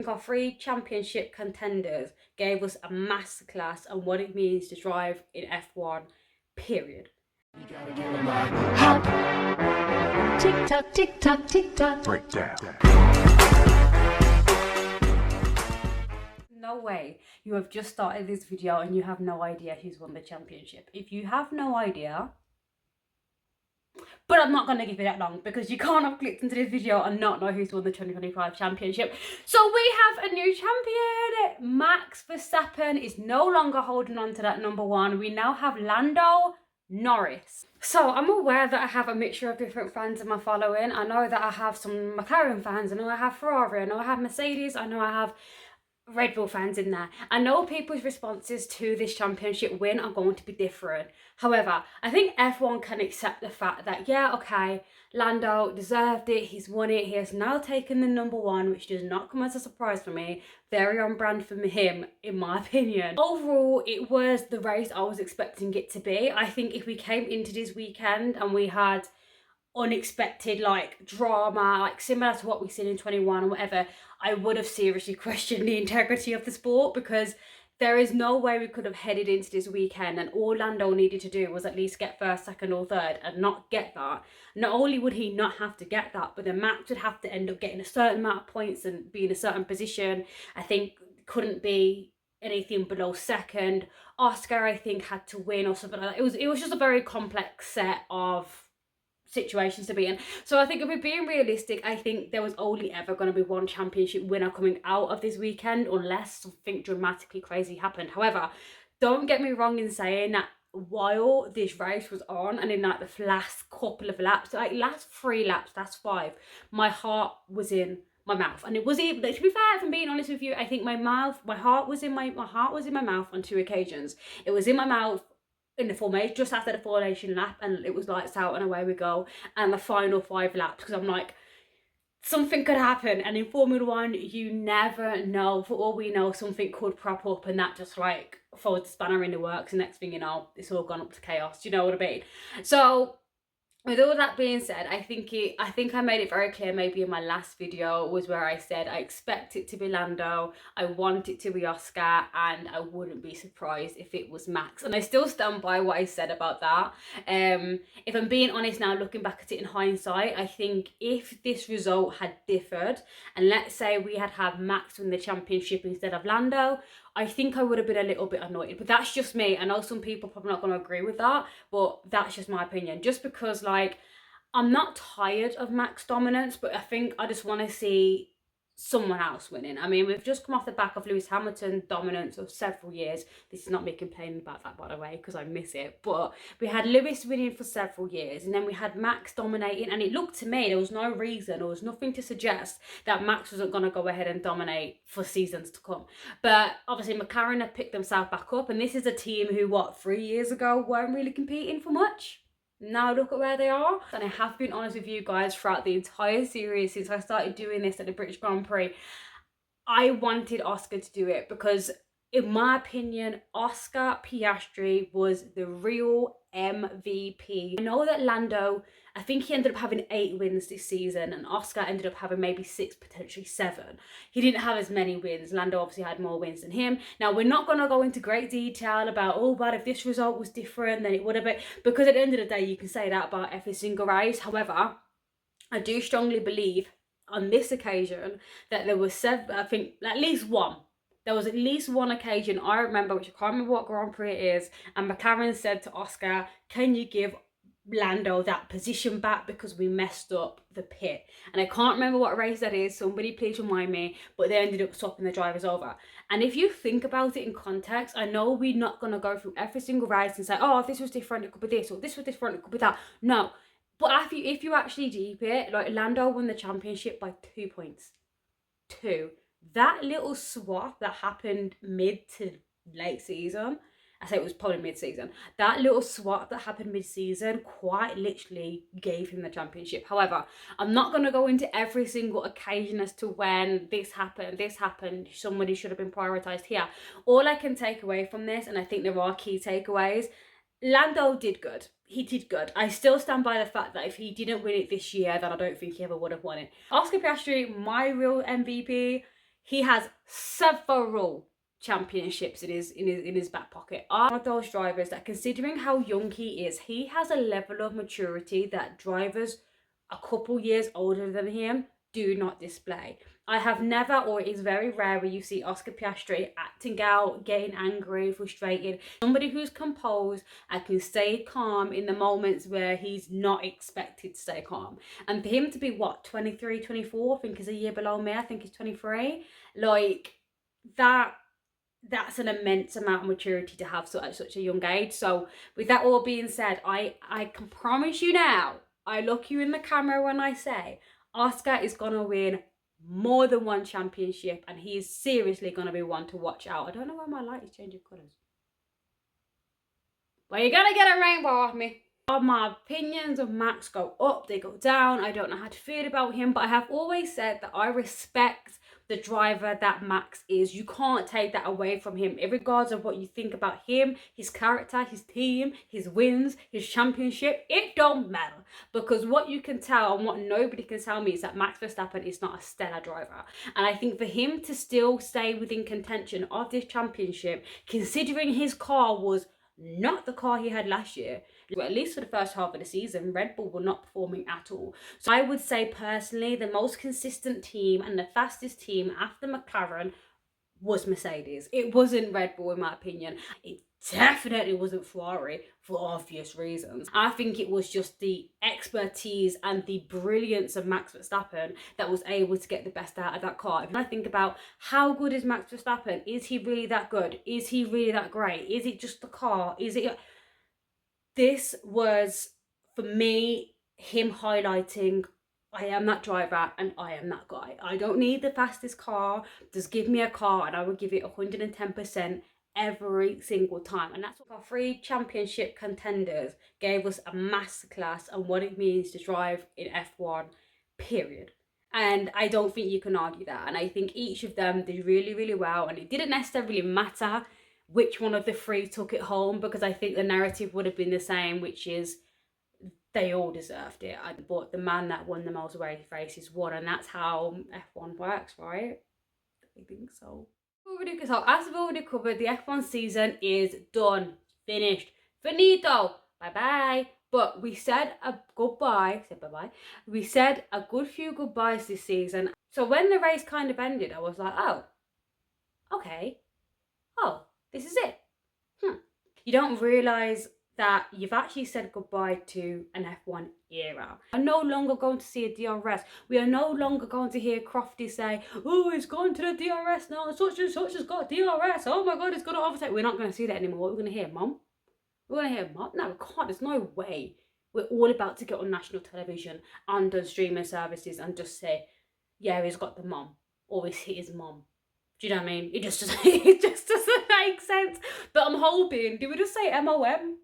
Our three championship contenders gave us a masterclass on what it means to drive in F1, period. Hot. Tick tock, tick tock, tick tock. Breakdown. No way you have just started this video and you have no idea who's won the championship. If you have no idea, but I'm not going to give you that long because you can't have clicked into this video and not know who's won the 2025 championship. So we have a new champion. Max Verstappen is no longer holding on to that number one. We now have Lando Norris. So I'm aware that I have a mixture of different fans in my following. I know that I have some McLaren fans. I know I have Ferrari. I know I have Mercedes. I know I have Red Bull fans in there. I know people's responses to this championship win are going to be different. However, I think everyone can accept the fact that, yeah, okay, Lando deserved it, he's won it, he has now taken the number one, which does not come as a surprise for me. Very on brand for him, in my opinion. Overall, it was the race I was expecting it to be. I think if we came into this weekend and we had unexpected like drama, like similar to what we've seen in 21 or whatever, I would have seriously questioned the integrity of the sport, because there is no way we could have headed into this weekend and all Lando needed to do was at least get first, second or third and not get that. Not only would he not have to get that, but the Max would have to end up getting a certain amount of points and be in a certain position. I think couldn't be anything below second. Oscar, I think, had to win or something like that. It was just a very complex set of situations to be in. So I think if we're being realistic, I think there was only ever going to be one championship winner coming out of this weekend unless something dramatically crazy happened. However, don't get me wrong in saying that while this race was on and in like the last couple of laps, like last 3 laps, last 5, my heart was in my mouth. And it was even, to be fair, if I'm being honest with you, I think my heart was in my mouth on 2 occasions. It was in my mouth in the formation just after the formation lap, and it was lights out and away we go, and the final 5 laps, because I'm like, something could happen, and in Formula One you never know. For all we know, something could prop up and that just like throws the spanner in the works, and next thing you know, it's all gone up to chaos. Do you know what I mean? So with all that being said, I think I made it very clear maybe in my last video was where I said I expect it to be Lando, I want it to be Oscar, and I wouldn't be surprised if it was Max. And I still stand by what I said about that. If I'm being honest now, looking back at it in hindsight, I think if this result had differed, and let's say we had Max win the championship instead of Lando, I think I would have been a little bit annoyed. But that's just me. I know some people are probably not going to agree with that, but that's just my opinion. Just because, like, I'm not tired of Max dominance, but I think I just want to see someone else winning. I mean, we've just come off the back of Lewis Hamilton dominance of several years. This is not me complaining about that, by the way, because I miss it. But we had Lewis winning for several years, and then we had Max dominating, and it looked to me, there was no reason, there was nothing to suggest that Max wasn't going to go ahead and dominate for seasons to come. But obviously McLaren have picked themselves back up, and this is a team who, 3 years ago weren't really competing for much. Now look at where they are. And I have been honest with you guys throughout the entire series since I started doing this at the British Grand Prix. I wanted Oscar to do it because, in my opinion, Oscar Piastri was the real MVP. I know that Lando, I think he ended up having 8 wins this season, and Oscar ended up having maybe 6, potentially 7. He didn't have as many wins. Lando obviously had more wins than him. Now, we're not going to go into great detail about, oh, but if this result was different, then it would have been, because at the end of the day, you can say that about every single race. However, I do strongly believe on this occasion that there was I think at least one. There was at least one occasion I remember, which I can't remember what Grand Prix it is, and McLaren said to Oscar, can you give Lando that position back because we messed up the pit? And I can't remember what race that is, somebody please remind me, but they ended up swapping the drivers over. And if you think about it in context, I know we're not going to go through every single race and say, oh, if this was different it could be this, or this was different it could be that. No. But if you actually deep it, like, Lando won the championship by 2 points. 2. That little swap that happened mid to late season, I say it was probably mid-season, that little swap that happened mid-season quite literally gave him the championship. However, I'm not going to go into every single occasion as to when this happened, somebody should have been prioritised here. All I can take away from this, and I think there are key takeaways, Lando did good. He did good. I still stand by the fact that if he didn't win it this year, then I don't think he ever would have won it. Oscar Piastri, my real MVP, he has several championships in his back pocket. I'm one of those drivers that, considering how young he is, he has a level of maturity that drivers a couple years older than him do not display. I have never, or it is very rare, where you see Oscar Piastri acting out, getting angry, frustrated. Somebody who's composed and can stay calm in the moments where he's not expected to stay calm. And for him to be, what, 23, 24, I think is a year below me, I think he's 23, like, that's an immense amount of maturity to have at such a young age. So with that all being said, I can promise you now, I look you in the camera when I say Oscar is going to win more than one championship, and he is seriously going to be one to watch out. I don't know why my light is changing colours. Well, you're going to get a rainbow off me. My opinions of Max go up, they go down. I don't know how to feel about him, but I have always said that I respect the driver that Max is. You can't take that away from him, regardless of what you think about him, his character, his team, his wins, his championship. It don't matter, because what you can tell and what nobody can tell me is that Max Verstappen is not a stellar driver. And I think for him to still stay within contention of this championship, considering his car was not the car he had last year, at least for the first half of the season, Red Bull were not performing at all. So I would say personally, the most consistent team and the fastest team after McLaren was Mercedes. It wasn't Red Bull, in my opinion. It definitely wasn't Ferrari, for obvious reasons. I think it was just the expertise and the brilliance of Max Verstappen that was able to get the best out of that car. If I think about how good is Max Verstappen, is he really that good? Is he really that great? Is it just the car? Is it... This was, for me, him highlighting, I am that driver and I am that guy. I don't need the fastest car. Just give me a car and I will give it 110% every single time. And that's what our 3 championship contenders gave us, a masterclass on what it means to drive in F1, period. And I don't think you can argue that. And I think each of them did really, really well. And it didn't necessarily matter which one of the 3 took it home, because I think the narrative would have been the same, which is they all deserved it. But the man that won the most races won, and that's how F1 works, right? I think so. So as we've already covered, the F1 season is done, finished, finito, bye-bye. But we said a goodbye, we said a good few goodbyes this season. So when the race kind of ended, I was like, oh, okay, oh, this is it. You don't realise that you've actually said goodbye to an F1 era. We are no longer going to see a DRS. We are no longer going to hear Crofty say, oh, it's gone to the DRS now, such and such has got DRS, oh my god, it's got to overtake. We're not going to see that anymore. We're going to hear Mum. We're going to hear Mum. No, we can't. There's no way. We're all about to get on national television and on streaming services and just say, yeah, he's got the mum, or it's his mum. Do you know what I mean? It just doesn't make sense. But I'm hoping, do we just say MOM?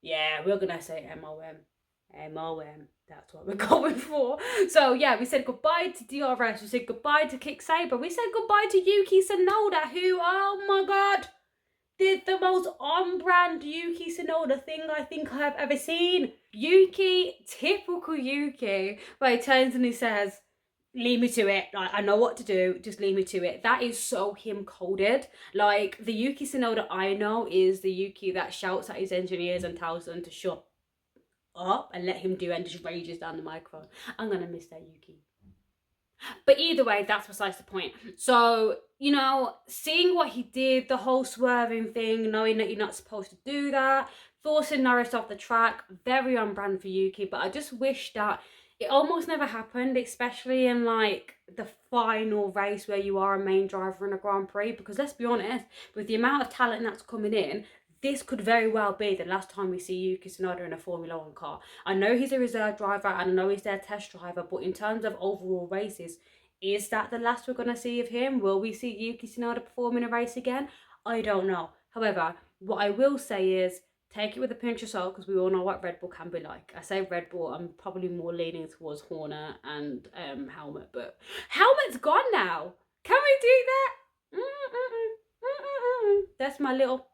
Yeah, we're going to say MOM. MOM. That's what we're going for. So, yeah, we said goodbye to DRS. We said goodbye to Kick Saber. We said goodbye to Yuki Tsunoda, who, oh my God, did the most on-brand Yuki Tsunoda thing I think I have ever seen. Yuki, typical Yuki, where he turns and he says, leave me to it. Like, I know what to do. Just leave me to it. That is so him coded. Like, the Yuki Tsunoda I know is the Yuki that shouts at his engineers and tells them to shut up and let him do and just rages down the microphone. I'm going to miss that Yuki. But either way, that's besides the point. So, you know, seeing what he did, the whole swerving thing, knowing that you're not supposed to do that, forcing Norris off the track, very on brand for Yuki. But I just wish that it almost never happened, especially in like the final race where you are a main driver in a Grand Prix, because let's be honest, with the amount of talent that's coming in, this could very well be the last time we see Yuki Tsunoda in a Formula 1 car. I know he's a reserve driver and I know he's their test driver, but in terms of overall races, is that the last we're going to see of him? Will we see Yuki Tsunoda perform in a race again? I don't know. However, what I will say is, take it with a pinch of salt, because we all know what Red Bull can be like. I say Red Bull, I'm probably more leaning towards Horner and Helmut, but Helmut's gone now. Can we do that? That's my little...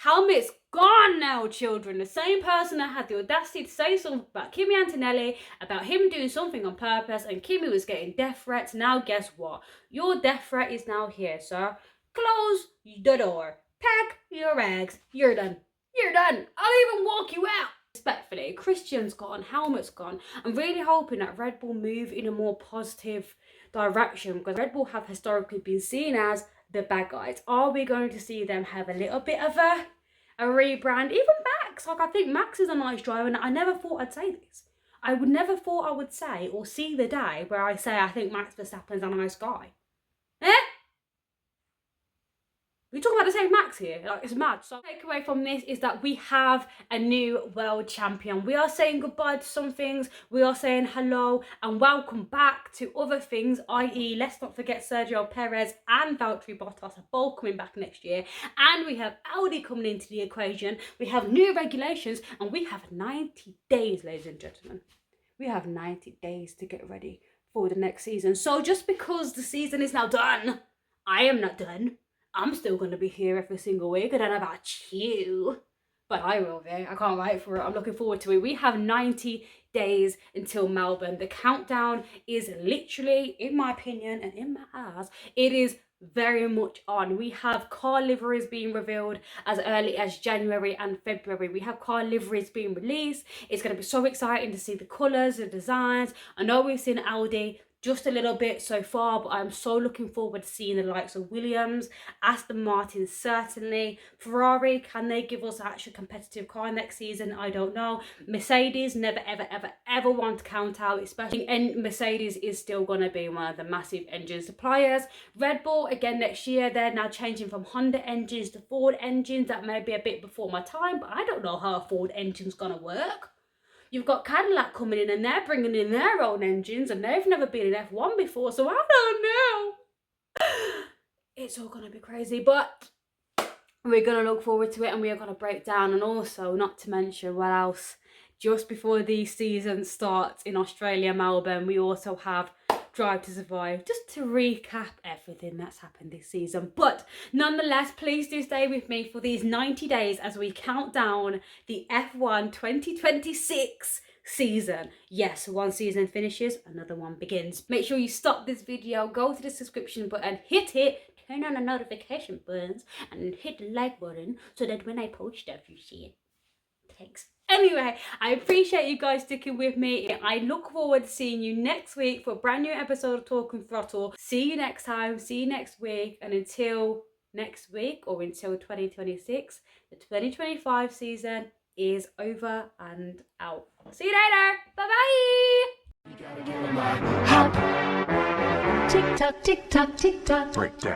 Helmet's gone now, children. The same person that had the audacity to say something about Kimi Antonelli, about him doing something on purpose, and Kimi was getting death threats. Now guess what? Your death threat is now here, sir. Close the door. Pack your bags. You're done. You're done. I'll even walk you out. Respectfully, Christian's gone, Helmet's gone. I'm really hoping that Red Bull move in a more positive direction, because Red Bull have historically been seen as the bad guys. Are we going to see them have a little bit of a rebrand? Even Max, like, I think Max is a nice driver, and I never thought I'd say this. I would never thought I would say or see the day where I say I think Max Verstappen's a nice guy. We talk about the same Max here, like, it's mad. So takeaway from this is that we have a new world champion. We are saying goodbye to some things, we are saying hello and welcome back to other things, i.e. let's not forget Sergio Perez and Valtteri Bottas are both coming back next year, and we have Audi coming into the equation, we have new regulations, and we have 90 days, ladies and gentlemen. We have 90 days to get ready for the next season. So just because the season is now done, I am not done. I'm still going to be here every single week. I don't know about you, but I will be. I can't wait for it. I'm looking forward to it. We have 90 days until Melbourne. The countdown is literally, in my opinion and in my eyes, it is very much on. We have car liveries being revealed as early as January and February. We have car liveries being released. It's going to be so exciting to see the colours, the designs. I know we've seen Audi just a little bit so far, but I'm so looking forward to seeing the likes of Williams, Aston Martin certainly, Ferrari, can they give us actually a competitive car next season? I don't know. Mercedes, never ever ever ever want to count out, especially, and Mercedes is still going to be one of the massive engine suppliers. Red Bull, again next year, they're now changing from Honda engines to Ford engines. That may be a bit before my time, but I don't know how a Ford engine's going to work. You've got Cadillac coming in and they're bringing in their own engines and they've never been in F1 before, so I don't know. It's all going to be crazy, but we're going to look forward to it and we are going to break down. And also, not to mention what else, just before the season starts in Australia, Melbourne, we also have Drive to Survive, just to recap everything that's happened this season. But nonetheless, please do stay with me for these 90 days as we count down the F1 2026 season. Yes, one season finishes, another one begins. Make sure you stop this video, go to the subscription button, hit it, turn on the notification buttons, and hit the like button so that when I post stuff, you see it. Thanks. Anyway, I appreciate you guys sticking with me. I look forward to seeing you next week for a brand new episode of Talking Throttle. See you next time, see you next week, and until next week or until 2026, the 2025 season is over and out. See you later. Bye-bye. Hop. Tick tock, tick tock, tick tock. Break down.